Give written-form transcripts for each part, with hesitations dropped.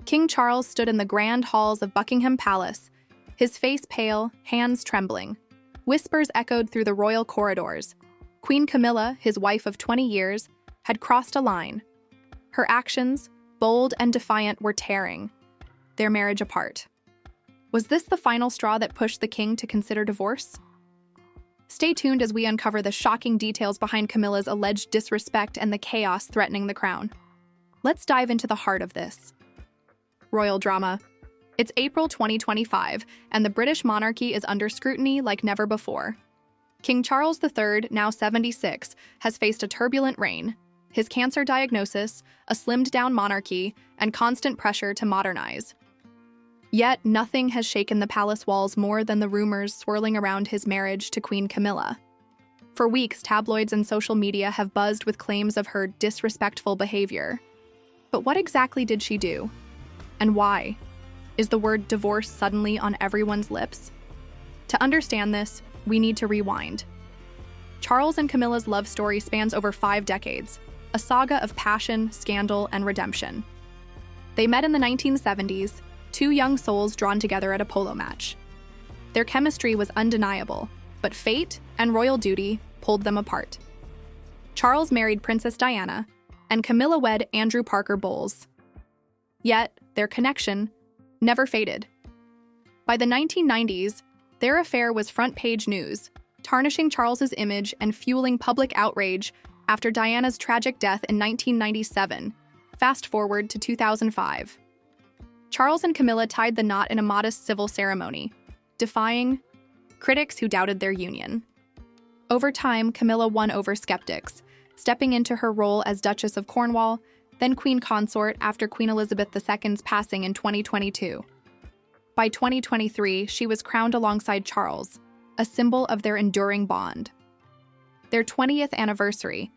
King Charles stood in the grand halls of Buckingham Palace, his face pale, hands trembling. Whispers echoed through the royal corridors. Queen Camilla, his wife of 20 years, had crossed a line. Her actions, bold and defiant, were tearing their marriage apart. Was this the final straw that pushed the king to consider divorce? Stay tuned as we uncover the shocking details behind Camilla's alleged disrespect and the chaos threatening the crown. Let's dive into the heart of this royal drama. It's April 2025, and the British monarchy is under scrutiny like never before. King Charles III, now 76, has faced a turbulent reign. His cancer diagnosis, a slimmed-down monarchy, and constant pressure to modernize. Yet, nothing has shaken the palace walls more than the rumors swirling around his marriage to Queen Camilla. For weeks, tabloids and social media have buzzed with claims of her disrespectful behavior. But what exactly did she do? And why? Is the word divorce suddenly on everyone's lips? To understand this, we need to rewind. Charles and Camilla's love story spans over 5 decades, a saga of passion, scandal, and redemption. They met in the 1970s, 2 young souls drawn together at a polo match. Their chemistry was undeniable, but fate and royal duty pulled them apart. Charles married Princess Diana, and Camilla wed Andrew Parker Bowles. Yet, their connection never faded. By the 1990s, their affair was front-page news, tarnishing Charles's image and fueling public outrage after Diana's tragic death in 1997. Fast forward to 2005. Charles and Camilla tied the knot in a modest civil ceremony, defying critics who doubted their union. Over time, Camilla won over skeptics, stepping into her role as Duchess of Cornwall, then Queen Consort after Queen Elizabeth II's passing in 2022. By 2023, she was crowned alongside Charles, a symbol of their enduring bond. Their 20th anniversary,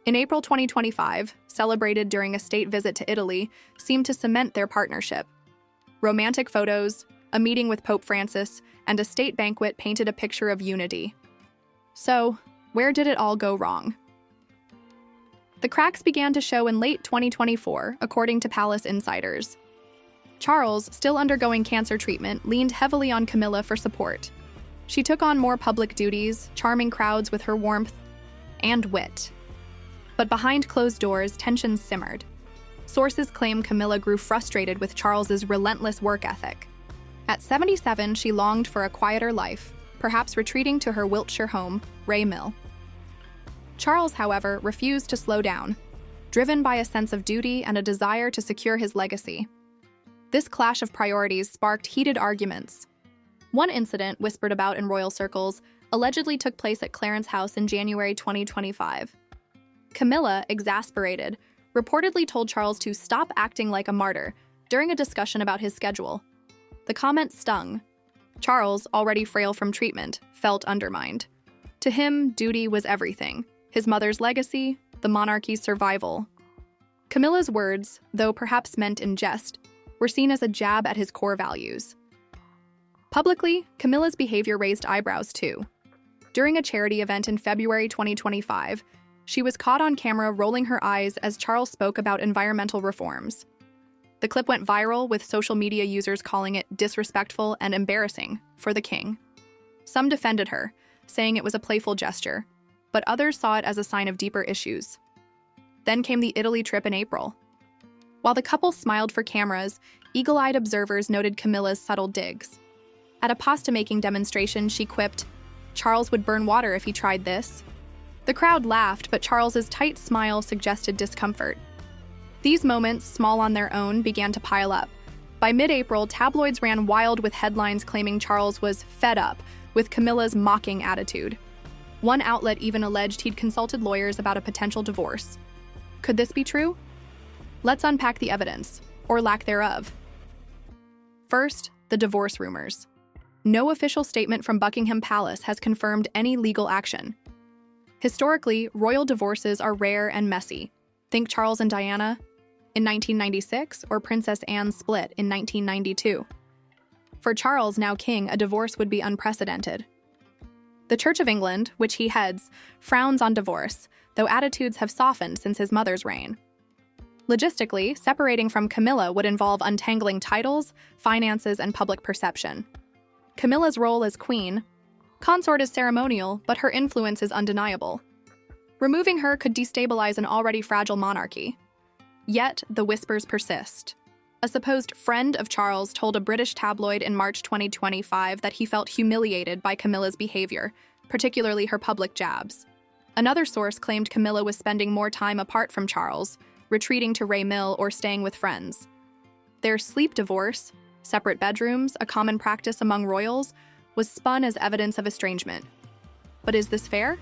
in April 2025, celebrated during a state visit to Italy, seemed to cement their partnership. Romantic photos, a meeting with Pope Francis, and a state banquet painted a picture of unity. So, where did it all go wrong? The cracks began to show in late 2024, according to palace insiders. Charles, still undergoing cancer treatment, leaned heavily on Camilla for support. She took on more public duties, charming crowds with her warmth and wit. But behind closed doors, tensions simmered. Sources claim Camilla grew frustrated with Charles's relentless work ethic. At 77, she longed for a quieter life, perhaps retreating to her Wiltshire home, Ray Mill. Charles, however, refused to slow down, driven by a sense of duty and a desire to secure his legacy. This clash of priorities sparked heated arguments. One incident, whispered about in royal circles, allegedly took place at Clarence House in January 2025. Camilla, exasperated, reportedly told Charles to stop acting like a martyr during a discussion about his schedule. The comment stung. Charles, already frail from treatment, felt undermined. To him, duty was everything: his mother's legacy, the monarchy's survival. Camilla's words, though perhaps meant in jest, were seen as a jab at his core values. Publicly, Camilla's behavior raised eyebrows too. During a charity event in February 2025, she was caught on camera rolling her eyes as Charles spoke about environmental reforms. The clip went viral, with social media users calling it disrespectful and embarrassing for the king. Some defended her, saying it was a playful gesture, but others saw it as a sign of deeper issues. Then came the Italy trip in April. While the couple smiled for cameras, eagle-eyed observers noted Camilla's subtle digs. At a pasta-making demonstration, she quipped, "Charles would burn water if he tried this." The crowd laughed, but Charles's tight smile suggested discomfort. These moments, small on their own, began to pile up. By mid-April, tabloids ran wild with headlines claiming Charles was fed up with Camilla's mocking attitude. One outlet even alleged he'd consulted lawyers about a potential divorce. Could this be true? Let's unpack the evidence, or lack thereof. First, the divorce rumors. No official statement from Buckingham Palace has confirmed any legal action. Historically, royal divorces are rare and messy. Think Charles and Diana in 1996 or Princess Anne's split in 1992. For Charles, now king, a divorce would be unprecedented. The Church of England, which he heads, frowns on divorce, though attitudes have softened since his mother's reign. Logistically, separating from Camilla would involve untangling titles, finances, and public perception. Camilla's role as queen, consort is ceremonial, but her influence is undeniable. Removing her could destabilize an already fragile monarchy. Yet, the whispers persist. A supposed friend of Charles told a British tabloid in March 2025 that he felt humiliated by Camilla's behavior, particularly her public jabs. Another source claimed Camilla was spending more time apart from Charles, retreating to Ray Mill or staying with friends. Their sleep divorce, separate bedrooms, a common practice among royals, was spun as evidence of estrangement. But is this fair?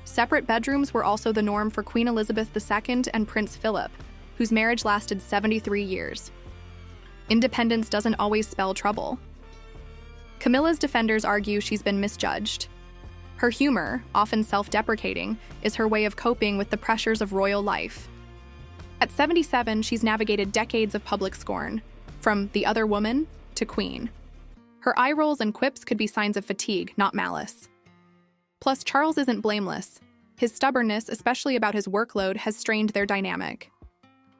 Separate bedrooms were also the norm for Queen Elizabeth II and Prince Philip, whose marriage lasted 73 years. Independence doesn't always spell trouble. Camilla's defenders argue she's been misjudged. Her humor, often self-deprecating, is her way of coping with the pressures of royal life. At 77, she's navigated decades of public scorn, from the other woman to queen. Her eye rolls and quips could be signs of fatigue, not malice. Plus, Charles isn't blameless. His stubbornness, especially about his workload, has strained their dynamic.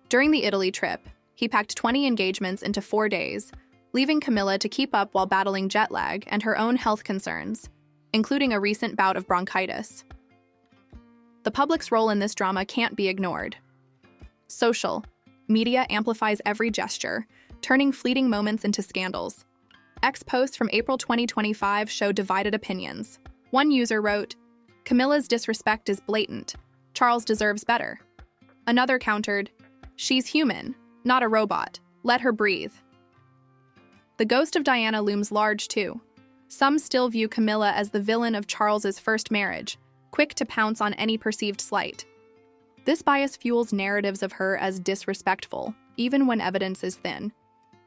During the Italy trip, he packed 20 engagements into 4 days, leaving Camilla to keep up while battling jet lag and her own health concerns, including a recent bout of bronchitis. The public's role in this drama can't be ignored. Social media amplifies every gesture, turning fleeting moments into scandals. Posts from April 2025 show divided opinions. One user wrote, "Camilla's disrespect is blatant. Charles deserves better." Another countered, "She's human, not a robot. Let her breathe." The ghost of Diana looms large, too. Some still view Camilla as the villain of Charles's first marriage, quick to pounce on any perceived slight. This bias fuels narratives of her as disrespectful, even when evidence is thin.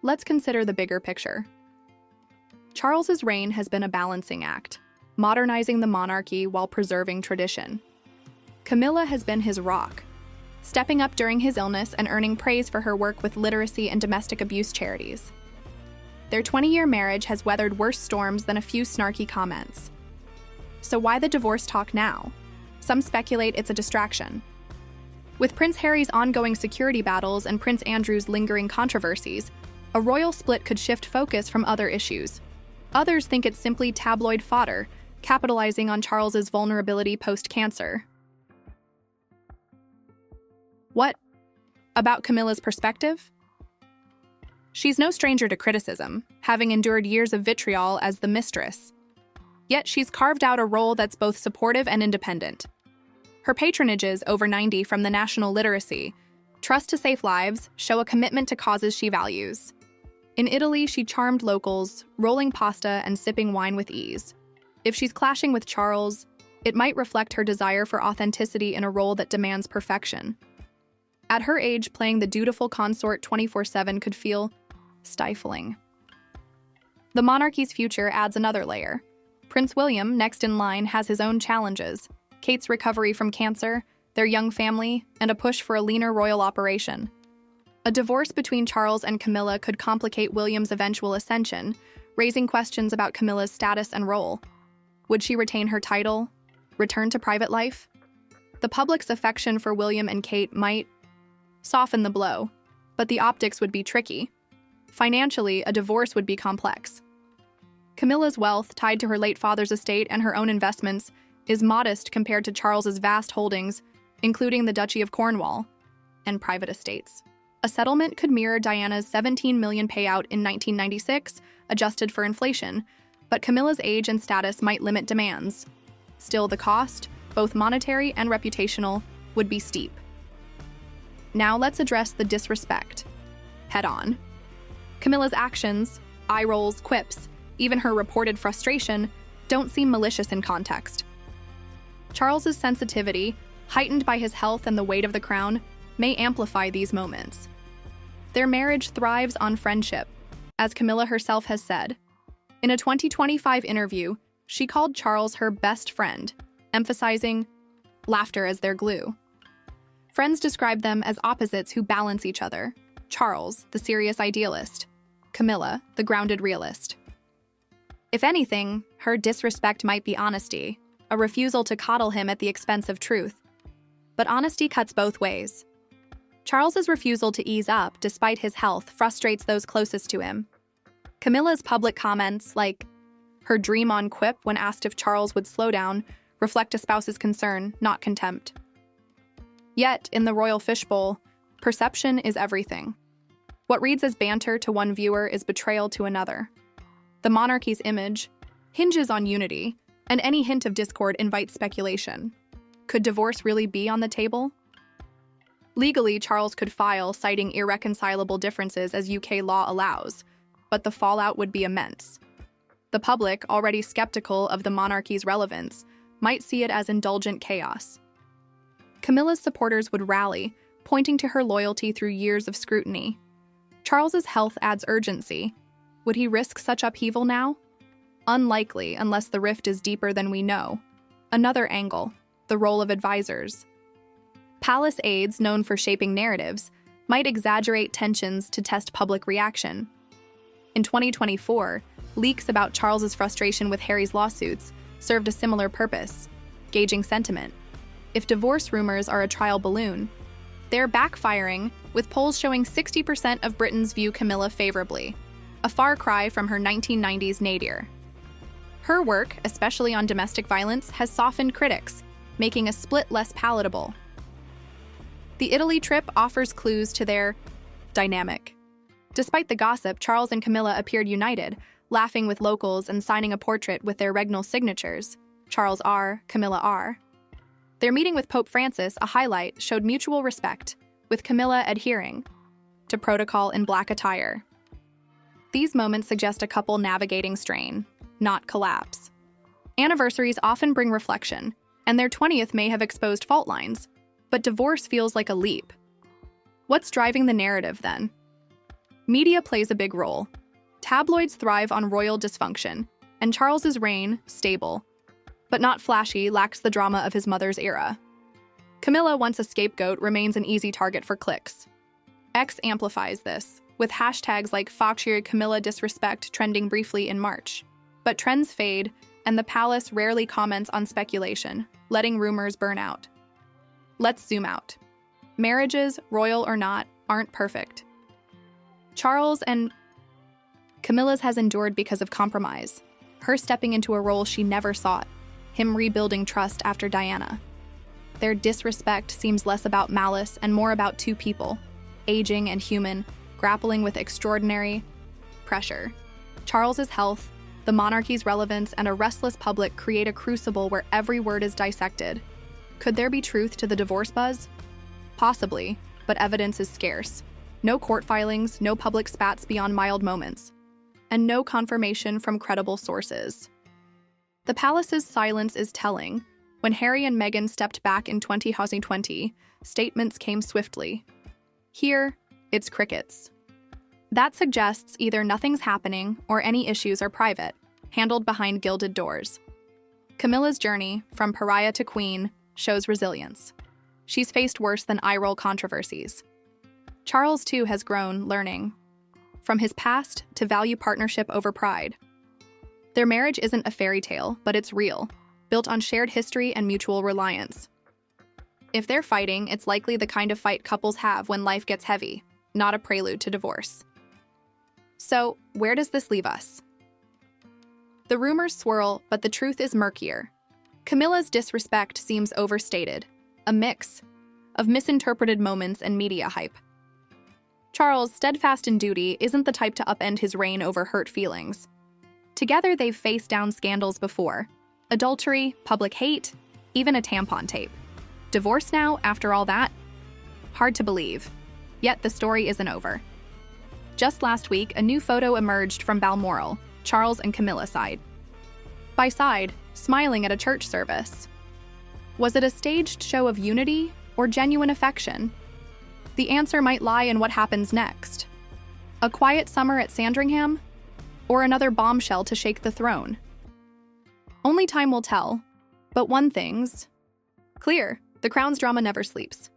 Let's consider the bigger picture. Charles's reign has been a balancing act, modernizing the monarchy while preserving tradition. Camilla has been his rock, stepping up during his illness and earning praise for her work with literacy and domestic abuse charities. Their 20-year marriage has weathered worse storms than a few snarky comments. So why the divorce talk now? Some speculate it's a distraction. With Prince Harry's ongoing security battles and Prince Andrew's lingering controversies, a royal split could shift focus from other issues. Others think it's simply tabloid fodder, capitalizing on Charles's vulnerability post-cancer. What about Camilla's perspective? She's no stranger to criticism, having endured years of vitriol as the mistress. Yet she's carved out a role that's both supportive and independent. Her patronages, over 90 from the National Literacy, Trust to Save Lives, show a commitment to causes she values. In Italy, she charmed locals, rolling pasta and sipping wine with ease. If she's clashing with Charles, it might reflect her desire for authenticity in a role that demands perfection. At her age, playing the dutiful consort 24/7 could feel stifling. The monarchy's future adds another layer. Prince William, next in line, has his own challenges: Kate's recovery from cancer, their young family, and a push for a leaner royal operation. A divorce between Charles and Camilla could complicate William's eventual ascension, raising questions about Camilla's status and role. Would she retain her title? Return to private life? The public's affection for William and Kate might soften the blow, but the optics would be tricky. Financially, a divorce would be complex. Camilla's wealth, tied to her late father's estate and her own investments, is modest compared to Charles's vast holdings, including the Duchy of Cornwall and private estates. A settlement could mirror Diana's $17 million payout in 1996, adjusted for inflation, but Camilla's age and status might limit demands. Still, the cost, both monetary and reputational, would be steep. Now let's address the disrespect head-on. Camilla's actions, eye rolls, quips, even her reported frustration, don't seem malicious in context. Charles's sensitivity, heightened by his health and the weight of the crown, may amplify these moments. Their marriage thrives on friendship, as Camilla herself has said. In a 2025 interview, she called Charles her best friend, emphasizing laughter as their glue. Friends describe them as opposites who balance each other: Charles, the serious idealist; Camilla, the grounded realist. If anything, her disrespect might be honesty, a refusal to coddle him at the expense of truth. But honesty cuts both ways. Charles's refusal to ease up despite his health frustrates those closest to him. Camilla's public comments, like her dream on quip when asked if Charles would slow down, reflect a spouse's concern, not contempt. Yet, in the royal fishbowl, perception is everything. What reads as banter to one viewer is betrayal to another. The monarchy's image hinges on unity, and any hint of discord invites speculation. Could divorce really be on the table? Legally, Charles could file citing irreconcilable differences as UK law allows, but the fallout would be immense. The public, already skeptical of the monarchy's relevance, might see it as indulgent chaos. Camilla's supporters would rally, pointing to her loyalty through years of scrutiny. Charles's health adds urgency. Would he risk such upheaval now? Unlikely, unless the rift is deeper than we know. Another angle, the role of advisors. Palace aides, known for shaping narratives, might exaggerate tensions to test public reaction. In 2024, leaks about Charles's frustration with Harry's lawsuits served a similar purpose, gauging sentiment. If divorce rumors are a trial balloon, they're backfiring, with polls showing 60% of Britons view Camilla favorably, a far cry from her 1990s nadir. Her work, especially on domestic violence, has softened critics, making a split less palatable. The Italy trip offers clues to their dynamic. Despite the gossip, Charles and Camilla appeared united, laughing with locals and signing a portrait with their regnal signatures, Charles R., Camilla R. Their meeting with Pope Francis, a highlight, showed mutual respect, with Camilla adhering to protocol in black attire. These moments suggest a couple navigating strain, not collapse. Anniversaries often bring reflection, and their 20th may have exposed fault lines, but divorce feels like a leap. What's driving the narrative, then? Media plays a big role. Tabloids thrive on royal dysfunction, and Charles's reign, stable, but not flashy, lacks the drama of his mother's era. Camilla, once a scapegoat, remains an easy target for clicks. X amplifies this, with hashtags like Foxyear Camilla disrespect trending briefly in March. But trends fade, and the palace rarely comments on speculation, letting rumors burn out. Let's zoom out. Marriages, royal or not, aren't perfect. Charles and Camilla's has endured because of compromise, her stepping into a role she never sought, him rebuilding trust after Diana. Their disrespect seems less about malice and more about two people, aging and human, grappling with extraordinary pressure. Charles's health, the monarchy's relevance, and a restless public create a crucible where every word is dissected. Could there be truth to the divorce buzz? Possibly, but evidence is scarce. No court filings, no public spats beyond mild moments, and no confirmation from credible sources. The palace's silence is telling. When Harry and Meghan stepped back in 2020, statements came swiftly. Here, it's crickets. That suggests either nothing's happening or any issues are private, handled behind gilded doors. Camilla's journey, from pariah to queen, shows resilience. She's faced worse than eye-roll controversies. Charles, too, has grown, learning from his past to value partnership over pride. Their marriage isn't a fairy tale, but it's real, built on shared history and mutual reliance. If they're fighting, it's likely the kind of fight couples have when life gets heavy, not a prelude to divorce. So, where does this leave us? The rumors swirl, but the truth is murkier. Camilla's disrespect seems overstated, a mix of misinterpreted moments and media hype. Charles, steadfast in duty, isn't the type to upend his reign over hurt feelings. Together, they've faced down scandals before: adultery, public hate, even a tampon tape. Divorce now, after all that? Hard to believe. Yet the story isn't over. Just last week, a new photo emerged from Balmoral, Charles and Camilla side by side, smiling at a church service. Was it a staged show of unity or genuine affection? The answer might lie in what happens next. A quiet summer at Sandringham? Or another bombshell to shake the throne? Only time will tell, but one thing's clear: the Crown's drama never sleeps.